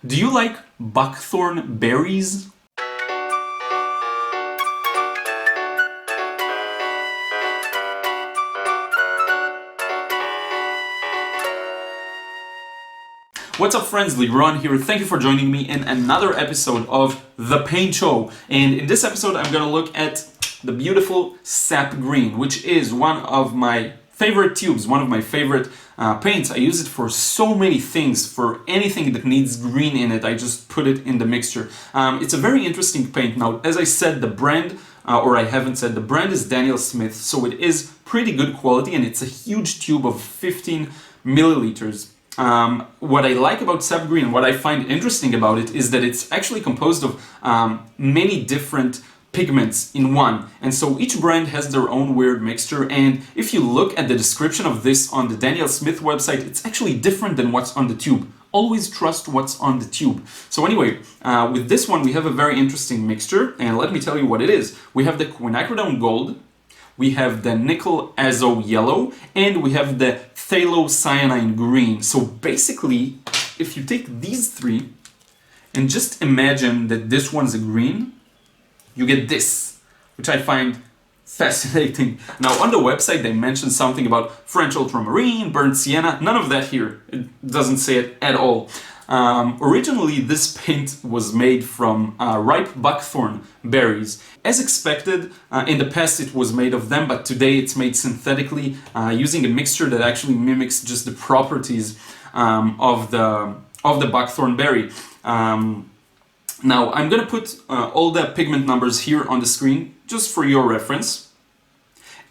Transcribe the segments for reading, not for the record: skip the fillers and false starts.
Do you like buckthorn berries? What's up friends, Liron here. Thank you for joining me in another episode of The Paint Show. And in this episode I'm going to look at the beautiful Sap Green, which is one of my favorite tubes, one of my favorite paints. I use it for so many things. For anything that needs green in it, I just put it in the mixture. It's a very interesting paint. Now, as I said, the brand, or I haven't said, the brand is Daniel Smith, so it is pretty good quality and it's a huge tube of 15 milliliters. What I like about Sap Green, what I find interesting about it, is that it's actually composed of many different pigments in one, and so each brand has their own weird mixture. And if you look at the description of this on the Daniel Smith website, it's actually different than what's on the tube. Always trust what's on the tube. So anyway, with this one we have a very interesting mixture, and let me tell you what it is. We have the Quinacridone Gold, we have the Nickel Azo Yellow, and we have the Phthalocyanine Green. So basically, if you take these three and just imagine that this one's a green, you get this, which I find fascinating. Now on the website they mentioned something about French ultramarine, burnt sienna. None of that here. It doesn't say it at all. Originally this paint was made from ripe buckthorn berries. As expected, in the past it was made of them, but today it's made synthetically using a mixture that actually mimics just the properties of the buckthorn berry. Now I'm gonna put all the pigment numbers here on the screen just for your reference.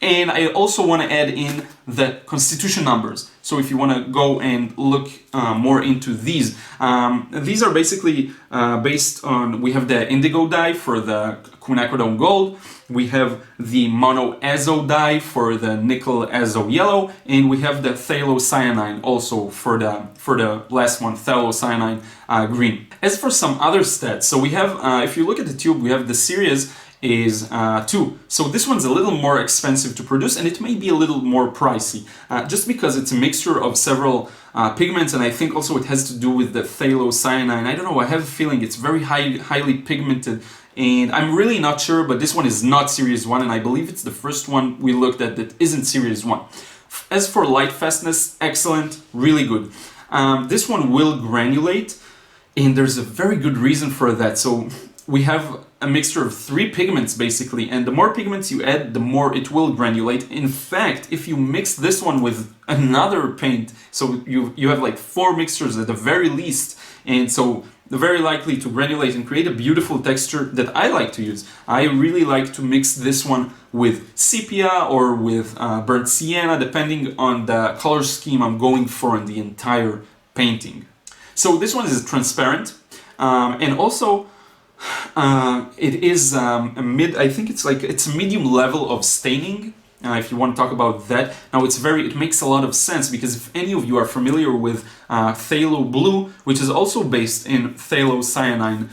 And I also want to add in the constitution numbers. So if you want to go and look more into these are basically based on, we have the indigo dye for the Quinacridone Gold, we have the mono azo dye for the nickel azo yellow, and we have the phthalocyanine also for the last one, phthalocyanine green. As for some other stats, so we have, if you look at the tube, we have the series is 2. So this one's a little more expensive to produce, and it may be a little more pricey, just because it's a mixture of several pigments, and I think also it has to do with the phthalocyanine. I don't know, I have a feeling it's very highly pigmented, and I'm really not sure, but this one is not Series 1, and I believe it's the first one we looked at that isn't Series 1. As for lightfastness, excellent, really good. This one will granulate, and there's a very good reason for that. So we have a mixture of 3 pigments basically, and the more pigments you add, the more it will granulate. In fact, if you mix this one with another paint, so you have like 4 mixtures at the very least, and so they're very likely to granulate and create a beautiful texture that I like to use. I really like to mix this one with sepia or with burnt sienna, depending on the color scheme I'm going for in the entire painting. So this one is transparent, and also it is I think it's a medium level of staining, if you want to talk about that. Now it makes a lot of sense, because if any of you are familiar with Phthalo Blue, which is also based in phthalocyanine,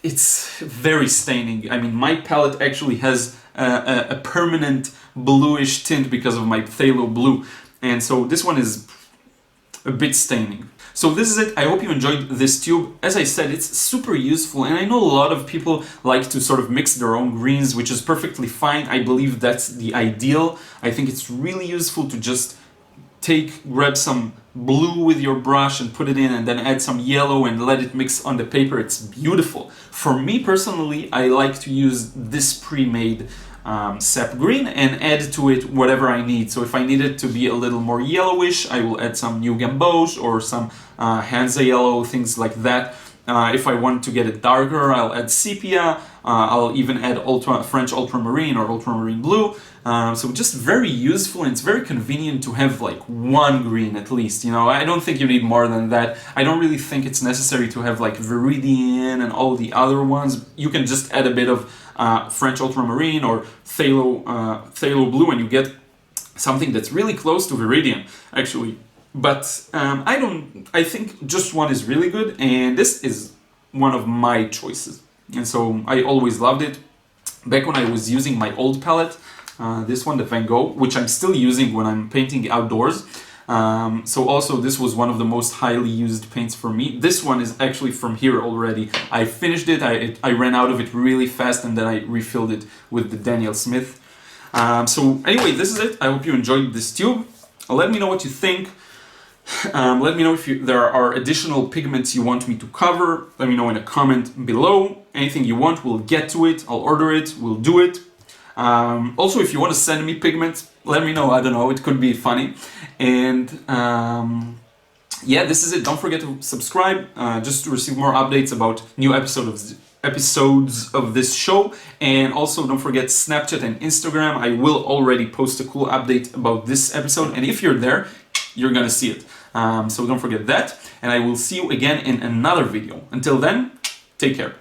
it's very staining. I mean, my palette actually has a permanent bluish tint because of my Phthalo Blue, and so this one is a bit staining. So this is it. I hope you enjoyed this tube. As I said, it's super useful, and I know a lot of people like to sort of mix their own greens, which is perfectly fine. I believe that's the ideal. I think it's really useful to just grab some blue with your brush and put it in, and then add some yellow and let it mix on the paper. It's beautiful. For me personally, I like to use this pre-made Sap Green and add to it whatever I need. So if I need it to be a little more yellowish, I will add some new Gamboge or some Hansa yellow, things like that. If I want to get it darker, I'll add sepia. I'll even add French ultramarine or ultramarine blue. So just very useful, and it's very convenient to have like one green at least. You know, I don't think you need more than that. I don't really think it's necessary to have like viridian and all the other ones. You can just add a bit of French ultramarine or phthalo blue, and you get something that's really close to viridian actually. But I think just one is really good, and this is one of my choices, and so I always loved it. Back when I was using my old palette, this one, the Van Gogh, which I'm still using when I'm painting outdoors, So also this was one of the most highly used paints for me. This one is actually from here already. I finished it, I ran out of it really fast, and then I refilled it with the Daniel Smith. So anyway, this is it. I hope you enjoyed this tube. Let me know what you think. Let me know if there are additional pigments you want me to cover. Let me know in a comment below. Anything you want, we'll get to it. I'll order it, we'll do it. Also, if you want to send me pigments, let me know. I don't know, it could be funny. And yeah, this is it. Don't forget to subscribe just to receive more updates about new episodes of this show. And also don't forget Snapchat and Instagram. I will already post a cool update about this episode, and if you're there, you're gonna see it. So don't forget that, and I will see you again in another video. Until then, take care.